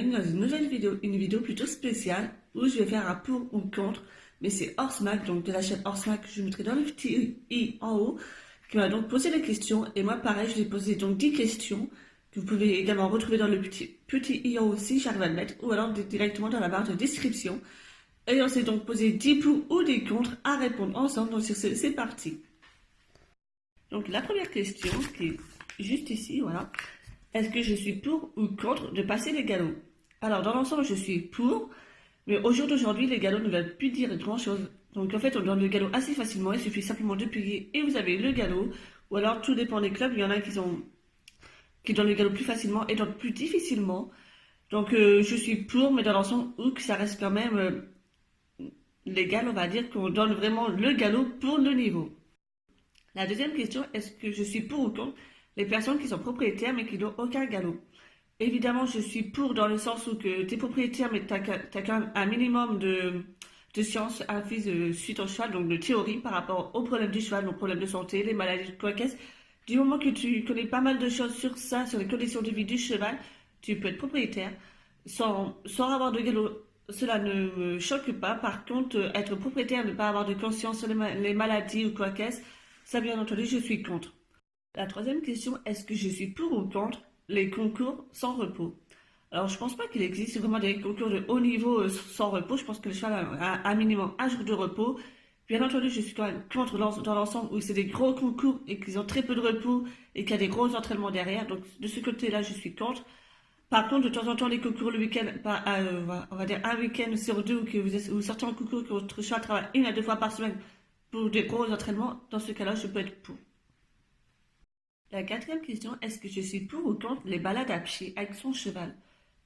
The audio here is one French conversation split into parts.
bienvenue dans une nouvelle vidéo, une vidéo plutôt spéciale où je vais faire un pour ou contre, mais c'est Orsmac, donc de la chaîne Orsmac, je mettrai dans le petit i en haut, qui m'a donc posé des questions, et moi pareil, je lui ai posé donc 10 questions, que vous pouvez également retrouver dans le petit i en haut si j'arrive à le mettre, ou alors directement dans la barre de description. Et on s'est donc posé 10 pour ou des contre à répondre ensemble, donc sur ce, c'est parti. Donc la première question, qui est juste ici, voilà. Est-ce que je suis pour ou contre de passer les galops? Alors, dans l'ensemble, je suis pour, mais au jour d'aujourd'hui, les galops ne veulent plus dire grand-chose. Donc, en fait, on donne le galop assez facilement, il suffit simplement de payer et vous avez le galop. Ou alors, tout dépend des clubs, il y en a qui donnent le galop plus facilement et d'autres plus difficilement. Donc, je suis pour, mais dans l'ensemble, où que ça reste quand même légal, on va dire qu'on donne vraiment le galop pour le niveau. La deuxième question, est-ce que je suis pour ou contre les personnes qui sont propriétaires mais qui n'ont aucun galop? Évidemment, je suis pour dans le sens où que tu es propriétaire mais tu as quand même un minimum de sciences acquises suite au cheval, donc de théorie par rapport aux problèmes du cheval, aux problèmes de santé, les maladies, quoi qu'est-ce. Du moment que tu connais pas mal de choses sur ça, sur les conditions de vie du cheval, tu peux être propriétaire sans avoir de galop. Cela ne me choque pas. Par contre, être propriétaire, ne pas avoir de conscience sur les maladies ou quoi qu'est-ce, ça bien entendu, je suis contre. La troisième question, est-ce que je suis pour ou contre les concours sans repos? Alors, je pense pas qu'il existe vraiment des concours de haut niveau sans repos. Je pense que le cheval a un minimum un jour de repos. Bien entendu, je suis quand même contre dans l'ensemble où c'est des gros concours et qu'ils ont très peu de repos et qu'il y a des gros entraînements derrière. Donc, de ce côté-là, je suis contre. Par contre, de temps en temps, les concours le week-end, on va dire un week-end sur deux, ou que vous sortez en concours, que votre cheval travaille 1 à 2 fois par semaine pour des gros entraînements, dans ce cas-là, je peux être pour. La quatrième question, est-ce que je suis pour ou contre les balades à pied avec son cheval?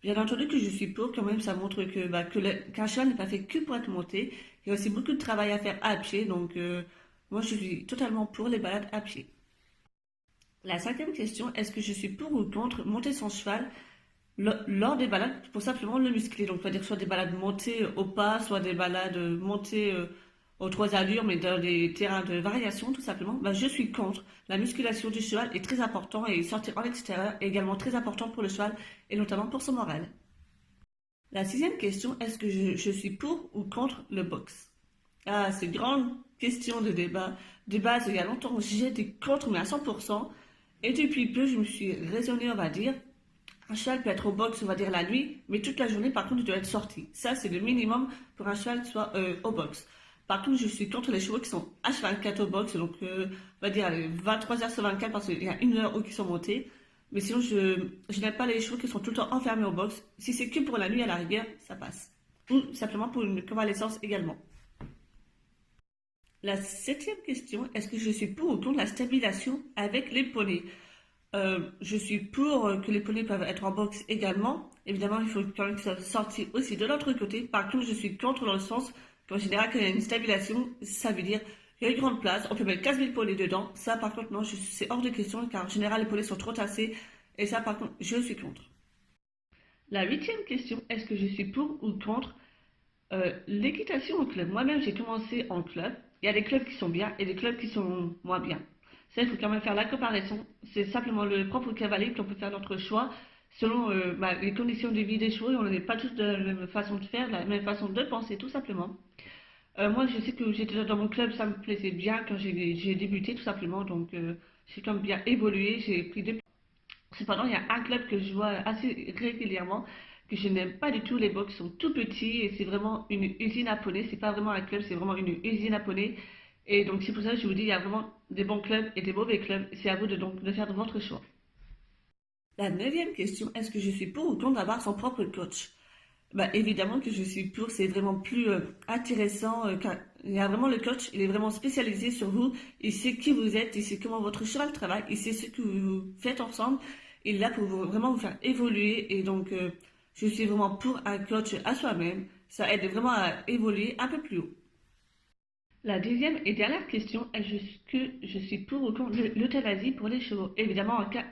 Bien entendu que je suis pour, quand même, ça montre qu'un cheval n'est pas fait que pour être monté. Il y a aussi beaucoup de travail à faire à pied, donc moi je suis totalement pour les balades à pied. La cinquième question, est-ce que je suis pour ou contre monter son cheval lors des balades pour simplement le muscler? Donc, on va dire soit des balades montées au pas, soit des balades montées aux 3 allures, mais dans des terrains de variation, tout simplement. Ben, je suis contre. La musculation du cheval est très importante et sortir en extérieur est également très important pour le cheval et notamment pour son moral. La sixième question, est-ce que je suis pour ou contre le boxe? Ah, c'est une grande question de débat. De base, il y a longtemps, j'étais contre, mais à 100%. Et depuis peu, je me suis raisonnée, on va dire. Un cheval peut être au box, on va dire la nuit, mais toute la journée, par contre, il doit être sorti. Ça, c'est le minimum pour un cheval soit au box. Par contre, je suis contre les chevaux qui sont H24 au box, donc on va dire 23 heures sur 24 parce qu'il y a 1 heure où ils sont montés. Mais sinon, je n'aime pas les chevaux qui sont tout le temps enfermés au box. Si c'est que pour la nuit à la rigueur, ça passe. Ou simplement pour une convalescence également. La septième question, est-ce que je suis pour ou contre la stabilisation avec les poneys? Je suis pour que les poneys peuvent être en boxe également. Évidemment, il faut quand même que ça sorte aussi de l'autre côté. Par contre, je suis contre dans le sens qu'en général, quand il y a une stabilisation, ça veut dire qu'il y a une grande place, on peut mettre 15 000 poneys dedans. Ça, par contre, non, c'est hors de question, car en général, les poneys sont trop tassés. Et ça, par contre, je suis contre. La huitième question, est-ce que je suis pour ou contre l'équitation en club? Moi-même, j'ai commencé en club. Il y a des clubs qui sont bien et des clubs qui sont moins bien. Ça, il faut quand même faire la comparaison. C'est simplement le propre cavalier qu'on peut faire notre choix selon les conditions de vie des chevaux. On n'est pas tous de la même façon de faire, de la même façon de penser, tout simplement. Moi, je sais que j'étais dans mon club, ça me plaisait bien quand j'ai débuté, tout simplement. Donc, j'ai quand même bien évolué. J'ai pris des... Cependant, il y a un club que je vois assez régulièrement que je n'aime pas du tout. Les box sont tout petits et c'est vraiment une usine à poney. C'est pas vraiment un club, c'est vraiment une usine à poney. Et donc, c'est pour ça que je vous dis, il y a vraiment des bons clubs et des mauvais clubs. C'est à vous de faire de votre choix. La neuvième question, est-ce que je suis pour ou contre d'avoir son propre coach? Bah, évidemment que je suis pour, c'est vraiment plus intéressant. Car il y a vraiment le coach, il est vraiment spécialisé sur vous. Il sait qui vous êtes, il sait comment votre cheval travaille, il sait ce que vous faites ensemble. Il est là pour vraiment vous faire évoluer. Et donc, je suis vraiment pour un coach à soi-même. Ça aide vraiment à évoluer un peu plus haut. La deuxième et dernière question est que je suis pour ou contre l'euthanasie pour les chevaux. Évidemment, en cas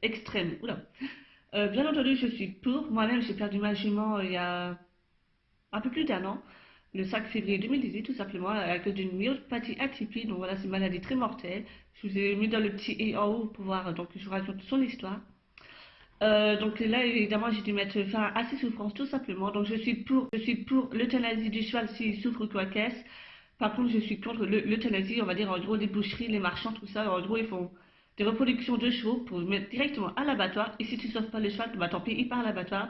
extrême. Oula. Bien entendu, je suis pour. Moi-même, j'ai perdu ma jument il y a un peu plus d'1 an, le 5 février 2018, tout simplement, à cause d'une myopathie atypique. Donc voilà, c'est une maladie très mortelle. Je vous ai mis dans le petit et en haut pour voir, donc je vous raconte son histoire. Donc là, évidemment, j'ai dû mettre fin à ses souffrances tout simplement. Donc je suis pour l'euthanasie du cheval s'il souffre quoi qu'est-ce. Par contre, je suis contre l'euthanasie, on va dire en gros les boucheries, les marchands, tout ça. En gros, ils font des reproductions de chevaux pour le mettre directement à l'abattoir. Et si tu sauves pas le cheval, bah tant pis, il part à l'abattoir.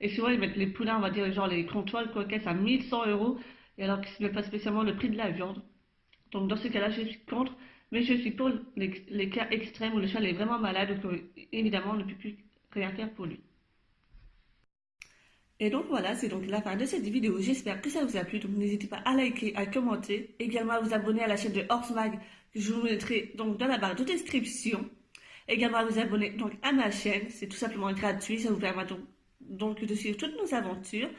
Et souvent, ils mettent les poulains, on va dire genre les comptoirs, quoi qu'est-ce, à 1100 €. Et alors que ce n'est pas spécialement le prix de la viande. Donc dans ce cas-là, je suis contre. Mais je suis pour les cas extrêmes où le cheval est vraiment malade ou que, évidemment, on ne peut plus rien faire pour lui. Et donc voilà, c'est donc la fin de cette vidéo. J'espère que ça vous a plu. Donc n'hésitez pas à liker, à commenter, également à vous abonner à la chaîne de Horse Mag que je vous mettrai donc dans la barre de description. Également à vous abonner donc à ma chaîne, c'est tout simplement gratuit, ça vous permet donc de suivre toutes nos aventures.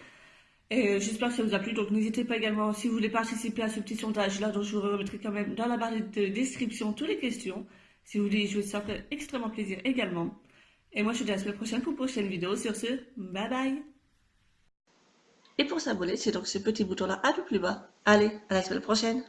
Et j'espère que ça vous a plu. Donc n'hésitez pas également si vous voulez participer à ce petit sondage là, donc je vous remettrai quand même dans la barre de description toutes les questions. Si vous voulez y jouer, ça ferait extrêmement plaisir également. Et moi je vous dis à la semaine prochaine pour une prochaine vidéo. Sur ce, bye bye. Et pour s'abonner, c'est donc ce petit bouton-là un peu plus bas. Allez, à la semaine prochaine.